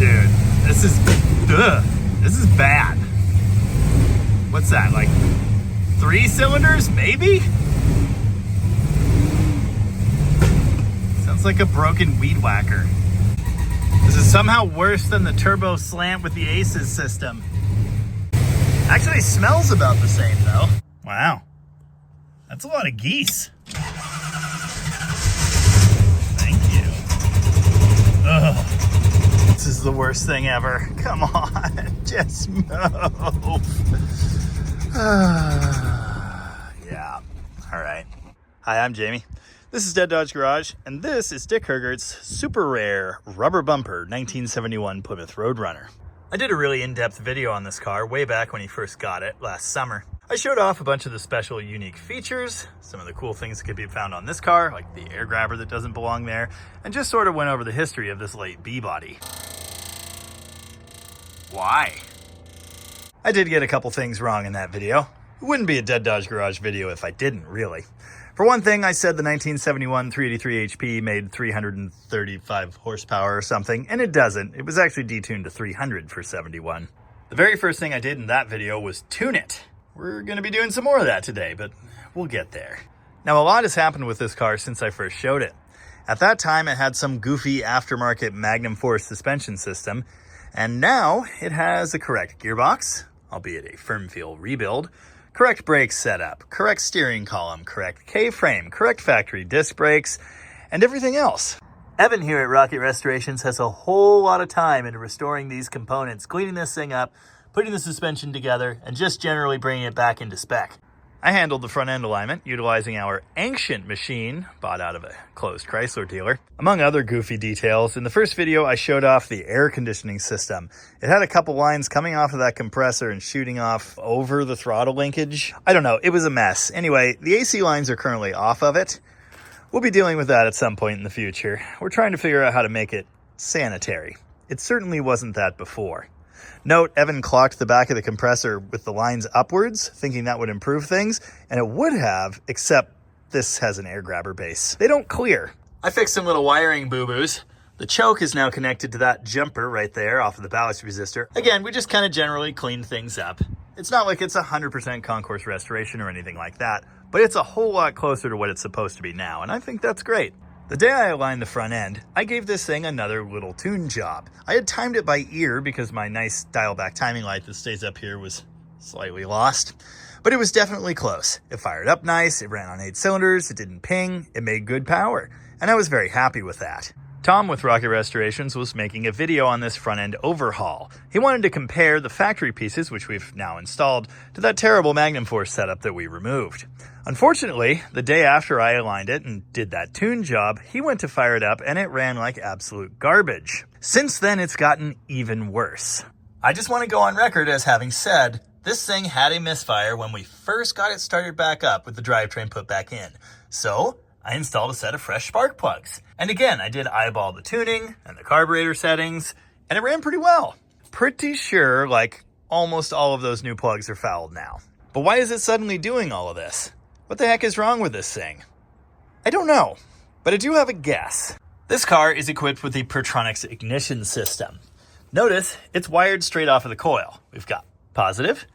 Dude, this is bad. What's that, like 3 cylinders, maybe? Sounds like a broken weed whacker. This is somehow worse than the turbo slant with the ACES system. Actually smells about the same though. Wow, that's a lot of geese. Thank you. Ugh. This is the worst thing ever. Come on, just move. Yeah, all right. Hi, I'm Jamie. This is Dead Dodge Garage, and this is Dick Hergert's super rare rubber bumper 1971 Plymouth Road Runner. I did a really in-depth video on this car way back when he first got it last summer. I showed off a bunch of the special unique features, some of the cool things that could be found on this car, like the air grabber that doesn't belong there, and just sort of went over the history of this late B-body. Why? I did get a couple things wrong in that video. It wouldn't be a Dead Dodge Garage video if I didn't, really. For one thing, I said the 1971 383 HP made 335 horsepower or something, and it doesn't. It was actually detuned to 300 for 71. The very first thing I did in that video was tune it. We're going to be doing some more of that today, but we'll get there. Now, a lot has happened with this car since I first showed it. At that time, it had some goofy aftermarket Magnum Force suspension system, and now it has the correct gearbox, albeit a firm feel rebuild, correct brake setup, correct steering column, correct K-frame, correct factory disc brakes, and everything else. Evan here at Rocket Restorations has a whole lot of time into restoring these components, cleaning this thing up, putting the suspension together, and just generally bringing it back into spec. I handled the front end alignment utilizing our ancient machine bought out of a closed Chrysler dealer. Among other goofy details, in the first video I showed off the air conditioning system. It had a couple lines coming off of that compressor and shooting off over the throttle linkage. I don't know, it was a mess. Anyway, the AC lines are currently off of it. We'll be dealing with that at some point in the future. We're trying to figure out how to make it sanitary. It certainly wasn't that before. Note, Evan clocked the back of the compressor with the lines upwards, thinking that would improve things, and it would have, except this has an air grabber base. They don't clear. I fixed some little wiring boo-boos. The choke is now connected to that jumper right there off of the ballast resistor. Again, we just kind of generally cleaned things up. It's not like it's 100% concourse restoration or anything like that, but it's a whole lot closer to what it's supposed to be now, and I think that's great. The day I aligned the front end, I gave this thing another little tune job. I had timed it by ear because my nice dial-back timing light that stays up here was slightly lost. But it was definitely close. It fired up nice, it ran on 8 cylinders, it didn't ping, it made good power. And I was very happy with that. Tom with Rocket Restorations was making a video on this front end overhaul. He wanted to compare the factory pieces, which we've now installed, to that terrible Magnum Force setup that we removed. Unfortunately, the day after I aligned it and did that tune job, he went to fire it up and it ran like absolute garbage. Since then, it's gotten even worse. I just want to go on record as having said, this thing had a misfire when we first got it started back up with the drivetrain put back in. So I installed a set of fresh spark plugs. And again, I did eyeball the tuning and the carburetor settings, and it ran pretty well. Pretty sure like almost all of those new plugs are fouled now. But why is it suddenly doing all of this? What the heck is wrong with this thing? I don't know, but I do have a guess. This car is equipped with the Pertronix ignition system. Notice it's wired straight off of the coil. We've got positive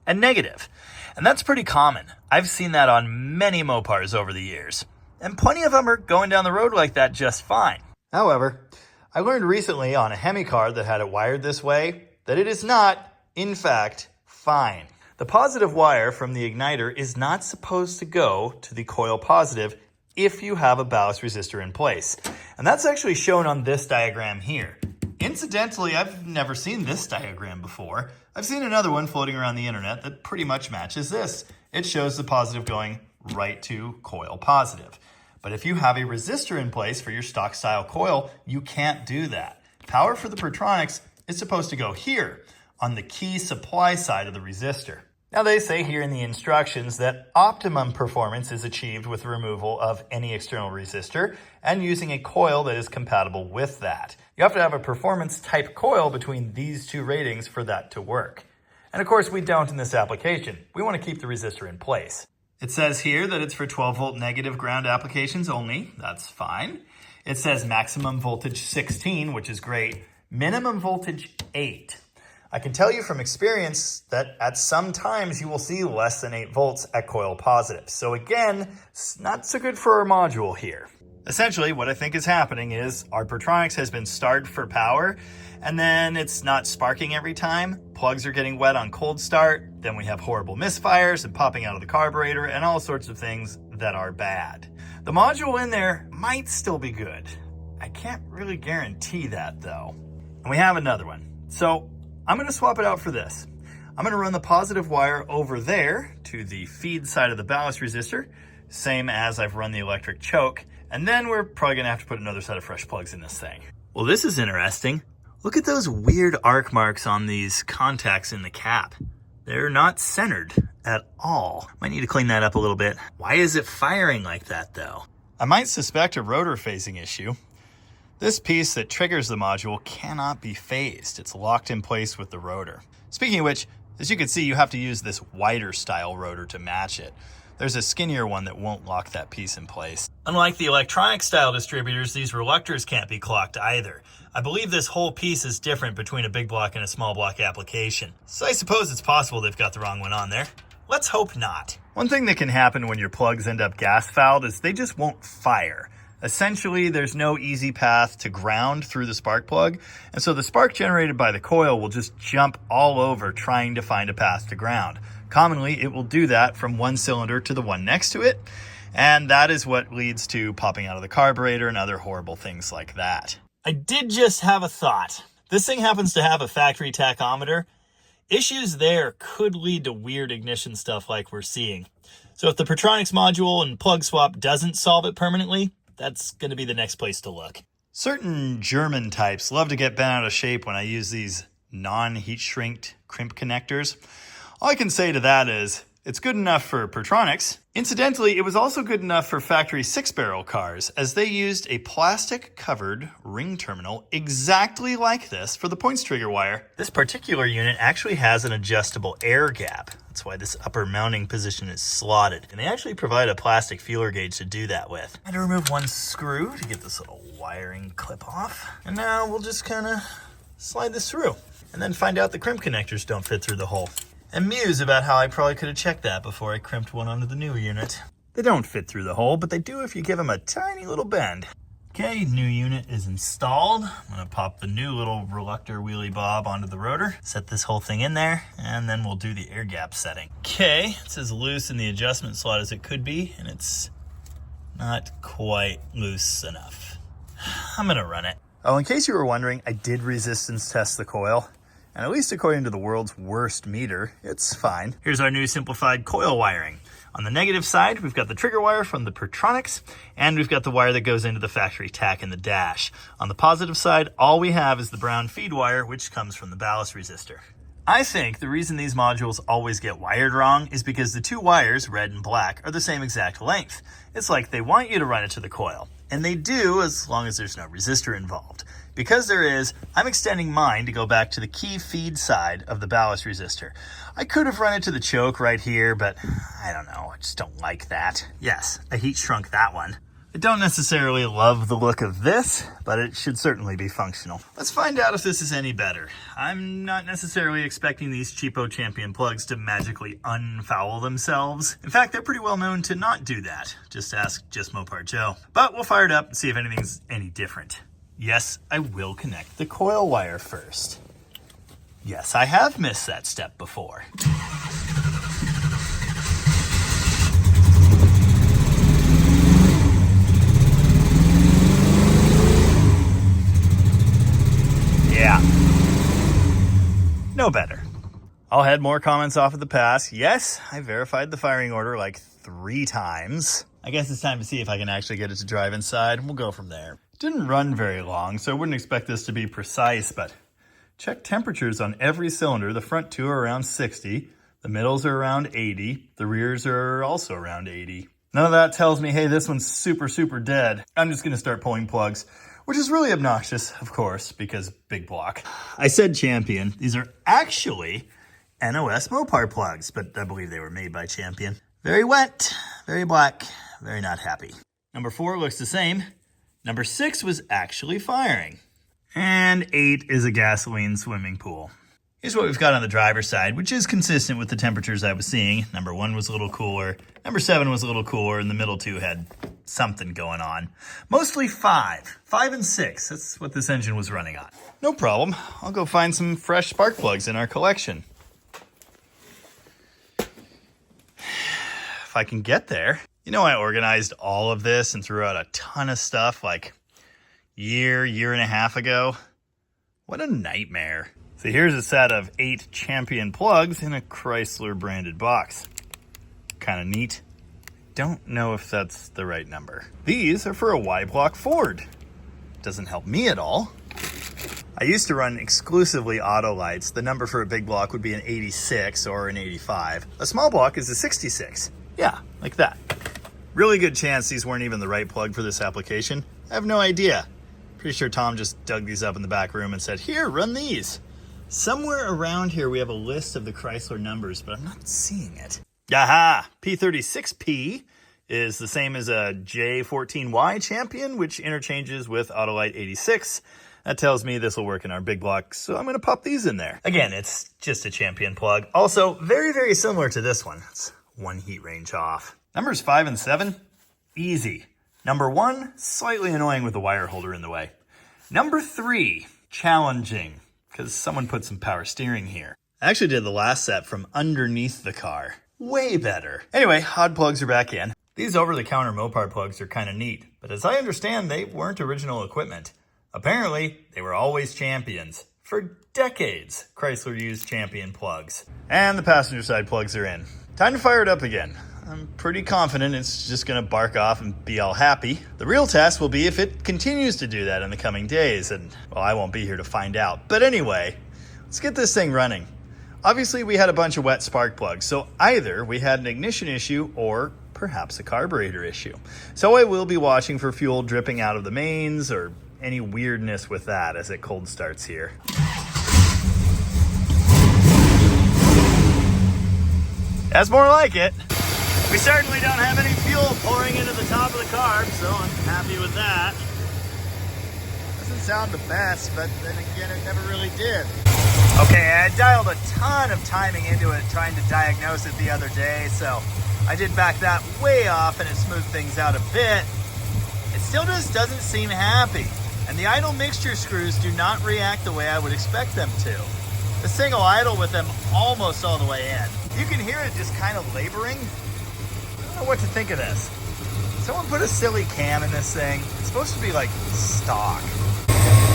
and negative, and that's pretty common. I've seen that on many Mopars over the years, and plenty of them are going down the road like that just fine. However, I learned recently on a Hemi car that had it wired this way that it is not, in fact, fine. The positive wire from the igniter is not supposed to go to the coil positive if you have a ballast resistor in place. And that's actually shown on this diagram here. Incidentally, I've never seen this diagram before. I've seen another one floating around the internet that pretty much matches this. It shows the positive going right to coil positive. But if you have a resistor in place for your stock style coil, you can't do that. Power for the Pertronix is supposed to go here on the key supply side of the resistor. Now they say here in the instructions that optimum performance is achieved with removal of any external resistor and using a coil that is compatible with that. You have to have a performance type coil between these two ratings for that to work. And of course we don't in this application. We want to keep the resistor in place. It says here that it's for 12 volt negative ground applications only. That's fine. It says maximum voltage 16, which is great. Minimum voltage 8. I can tell you from experience that at some times you will see less than 8 volts at coil positive. So again, it's not so good for our module here. Essentially, what I think is happening is our Pertronix has been started for power, and then it's not sparking every time. Plugs are getting wet on cold start. Then we have horrible misfires and popping out of the carburetor and all sorts of things that are bad. The module in there might still be good. I can't really guarantee that though. And we have another one. So I'm going to swap it out for this. I'm going to run the positive wire over there to the feed side of the ballast resistor, same as I've run the electric choke. And then we're probably going to have to put another set of fresh plugs in this thing. Well, this is interesting. Look at those weird arc marks on these contacts in the cap. They're not centered at all. Might need to clean that up a little bit. Why is it firing like that though? I might suspect a rotor phasing issue. This piece that triggers the module cannot be phased. It's locked in place with the rotor. Speaking of which, as you can see, you have to use this wider style rotor to match it. There's a skinnier one that won't lock that piece in place. Unlike the electronic style distributors, these reluctors can't be clocked either. I believe this whole piece is different between a big block and a small block application. So I suppose it's possible they've got the wrong one on there. Let's hope not. One thing that can happen when your plugs end up gas fouled is they just won't fire. Essentially, there's no easy path to ground through the spark plug, and so the spark generated by the coil will just jump all over trying to find a path to ground. Commonly, it will do that from one cylinder to the one next to it, and that is what leads to popping out of the carburetor and other horrible things like that. I did just have a thought. This thing happens to have a factory tachometer. Issues there could lead to weird ignition stuff like we're seeing. So if the Pertronix module and plug swap doesn't solve it permanently, that's going to be the next place to look. Certain German types love to get bent out of shape when I use these non-heat shrinked crimp connectors. All I can say to that is, it's good enough for Pertronix. Incidentally, it was also good enough for factory 6-barrel cars, as they used a plastic-covered ring terminal exactly like this for the points trigger wire. This particular unit actually has an adjustable air gap. That's why this upper mounting position is slotted. And they actually provide a plastic feeler gauge to do that with. I had to remove one screw to get this little wiring clip off. And now we'll just kind of slide this through and then find out the crimp connectors don't fit through the hole. And muse about how I probably could have checked that before I crimped one onto the new unit. They don't fit through the hole, but they do if you give them a tiny little bend. Okay, new unit is installed. I'm gonna pop the new little reluctor wheelie bob onto the rotor, set this whole thing in there, and then we'll do the air gap setting. Okay, it's as loose in the adjustment slot as it could be, and it's not quite loose enough. I'm gonna run it. Oh, in case you were wondering, I did resistance test the coil. And at least according to the world's worst meter, it's fine. Here's our new simplified coil wiring. On the negative side, we've got the trigger wire from the Pertronix, and we've got the wire that goes into the factory tack in the dash. On the positive side, all we have is the brown feed wire, which comes from the ballast resistor. I think the reason these modules always get wired wrong is because the two wires, red and black, are the same exact length. It's like they want you to run it to the coil. And they do as long as there's no resistor involved. Because there is, I'm extending mine to go back to the key feed side of the ballast resistor. I could have run it to the choke right here, but I don't know, I just don't like that. Yes, I heat shrunk that one. I don't necessarily love the look of this, but it should certainly be functional. Let's find out if this is any better. I'm not necessarily expecting these cheapo Champion plugs to magically unfoul themselves. In fact, they're pretty well known to not do that. Just ask Just Mopar Joe. But we'll fire it up and see if anything's any different. Yes, I will connect the coil wire first. Yes, I have missed that step before. Yeah. No better. I'll head more comments off of the pass. Yes, I verified the firing order like 3 times. I guess it's time to see if I can actually get it to drive inside, and we'll go from there. Didn't run very long, so I wouldn't expect this to be precise, but check temperatures on every cylinder. The front 2 are around 60, the middles are around 80, the rears are also around 80. None of that tells me, hey, this one's super dead. I'm just gonna start pulling plugs, which is really obnoxious, of course, because big block. I said Champion. These are actually NOS Mopar plugs, but I believe they were made by Champion. Very wet, very black, very not happy. Number 4 looks the same. Number 6 was actually firing. And 8 is a gasoline swimming pool. Here's what we've got on the driver's side, which is consistent with the temperatures I was seeing. Number 1 was a little cooler. Number 7 was a little cooler, and the middle 2 had something going on. Mostly 5 and 6. That's what this engine was running on. No problem. I'll go find some fresh spark plugs in our collection. If I can get there. You know, I organized all of this and threw out a ton of stuff like year and a half ago. What a nightmare. So here's a set of 8 Champion plugs in a Chrysler branded box. Kind of neat. Don't know if that's the right number. These are for a Y-block Ford. Doesn't help me at all. I used to run exclusively auto lights. The number for a big block would be an 86 or an 85. A small block is a 66. Yeah, like that. Really good chance these weren't even the right plug for this application. I have no idea. Pretty sure Tom just dug these up in the back room and said, here, run these. Somewhere around here we have a list of the Chrysler numbers, but I'm not seeing it. Aha! P36P is the same as a J14Y Champion, which interchanges with Autolite 86. That tells me this will work in our big block, so I'm going to pop these in there. Again, it's just a Champion plug. Also, very, very similar to this one. It's 1 heat range off. Numbers 5 and 7, easy. Number 1, slightly annoying with the wire holder in the way. Number 3, challenging, because someone put some power steering here. I actually did the last set from underneath the car. Way better. Anyway, hot plugs are back in. These over-the-counter Mopar plugs are kind of neat, but as I understand, they weren't original equipment. Apparently, they were always Champions. For decades, Chrysler used Champion plugs. And the passenger side plugs are in. Time to fire it up again. I'm pretty confident it's just going to bark off and be all happy. The real test will be if it continues to do that in the coming days, and, well, I won't be here to find out. But anyway, let's get this thing running. Obviously, we had a bunch of wet spark plugs, so either we had an ignition issue or perhaps a carburetor issue. So I will be watching for fuel dripping out of the mains or any weirdness with that as it cold starts here. That's more like it. We certainly don't have any fuel pouring into the top of the carb, so I'm happy with that. Doesn't sound the best, but then again, it never really did. Okay, I dialed a ton of timing into it trying to diagnose it the other day, so I did back that way off and it smoothed things out a bit. It still just doesn't seem happy, and the idle mixture screws do not react the way I would expect them to. This thing will idle with them almost all the way in. You can hear it just kind of laboring. I don't know what to think of this. Someone put a silly cam in this thing. It's supposed to be like stock.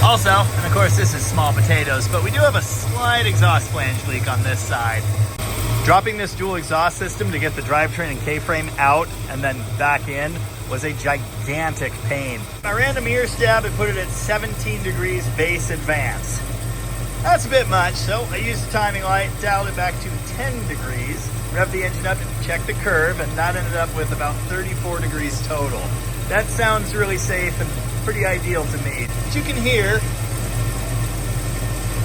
Also, and of course this is small potatoes, but we do have a slight exhaust flange leak on this side. Dropping this dual exhaust system to get the drivetrain and K-frame out and then back in was a gigantic pain. I ran a mirror stab and put it at 17 degrees base advance. That's a bit much, so I used the timing light, dialed it back to 10 degrees, revved the engine up to check the curve, and that ended up with about 34 degrees total. That sounds really safe and pretty ideal to me. As you can hear,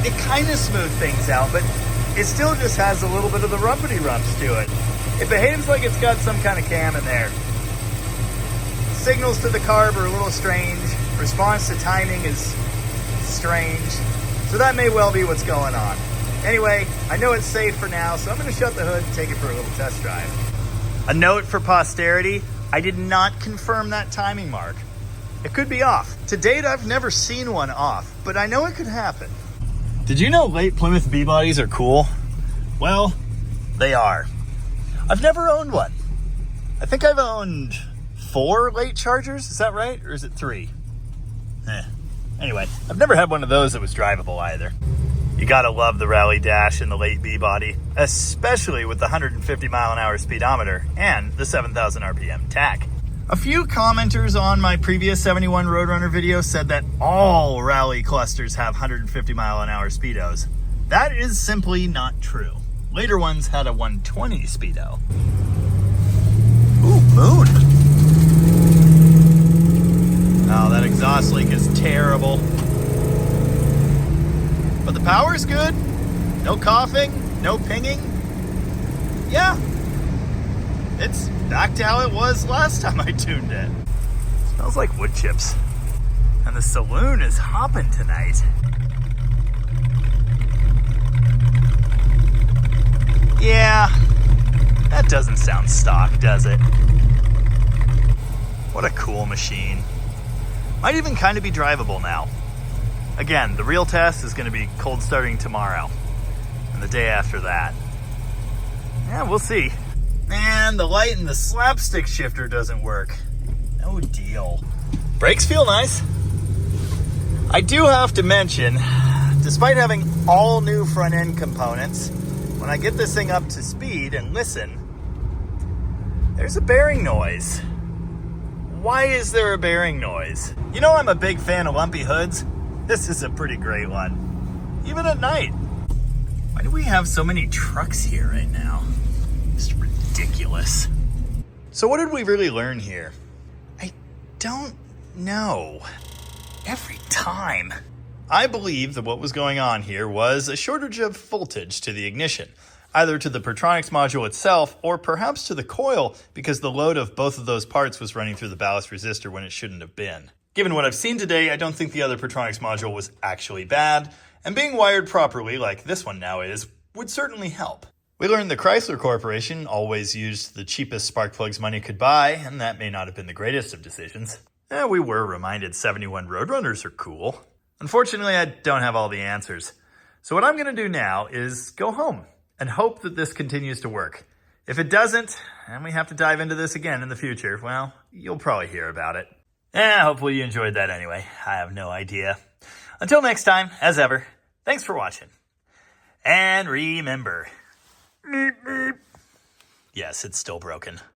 it kind of smoothed things out, but it still just has a little bit of the rumpity rumps to it. It behaves like it's got some kind of cam in there. Signals to the carb are a little strange. Response to timing is strange. So that may well be what's going on. Anyway, I know it's safe for now, so I'm going to shut the hood and take it for a little test drive. A note for posterity, I did not confirm that timing mark. It could be off. To date, I've never seen one off, but I know it could happen. Did you know late Plymouth B-bodies are cool? Well, they are. I've never owned one. I think I've owned 4 late Chargers, is that right? Or is it 3? Anyway, I've never had one of those that was drivable either. You gotta love the rally dash in the late B-body, especially with the 150 mile an hour speedometer and the 7,000 RPM tach. A few commenters on my previous 71 Roadrunner video said that all rally clusters have 150 mile an hour speedos. That is simply not true. Later ones had a 120 speedo. Ooh, moon. Oh, that exhaust leak is terrible. But the power's good. No coughing, no pinging. Yeah, it's back to how it was last time I tuned it. Smells like wood chips. And the saloon is hopping tonight. Yeah, that doesn't sound stock, does it? What a cool machine. Might even kind of be drivable now. Again, the real test is going to be cold starting tomorrow. And the day after that. Yeah, we'll see. Man, the light in the slapstick shifter doesn't work. No deal. Brakes feel nice. I do have to mention, despite having all new front end components, when I get this thing up to speed and listen, there's a bearing noise. Why is there a bearing noise? You know I'm a big fan of lumpy hoods. This is a pretty great one. Even at night. Why do we have so many trucks here right now? It's ridiculous. So what did we really learn here? I don't know. Every time. I believe that what was going on here was a shortage of voltage to the ignition, either to the Pertronix module itself or perhaps to the coil because the load of both of those parts was running through the ballast resistor when it shouldn't have been. Given what I've seen today, I don't think the other Pertronix module was actually bad, and being wired properly, like this one now is, would certainly help. We learned the Chrysler Corporation always used the cheapest spark plugs money could buy, and that may not have been the greatest of decisions. We were reminded 71 Roadrunners are cool. Unfortunately, I don't have all the answers. So what I'm going to do now is go home and hope that this continues to work. If it doesn't, and we have to dive into this again in the future, well, you'll probably hear about it. Hopefully you enjoyed that anyway. I have no idea. Until next time, as ever, thanks for watching. And remember, beep, beep. Yes, it's still broken.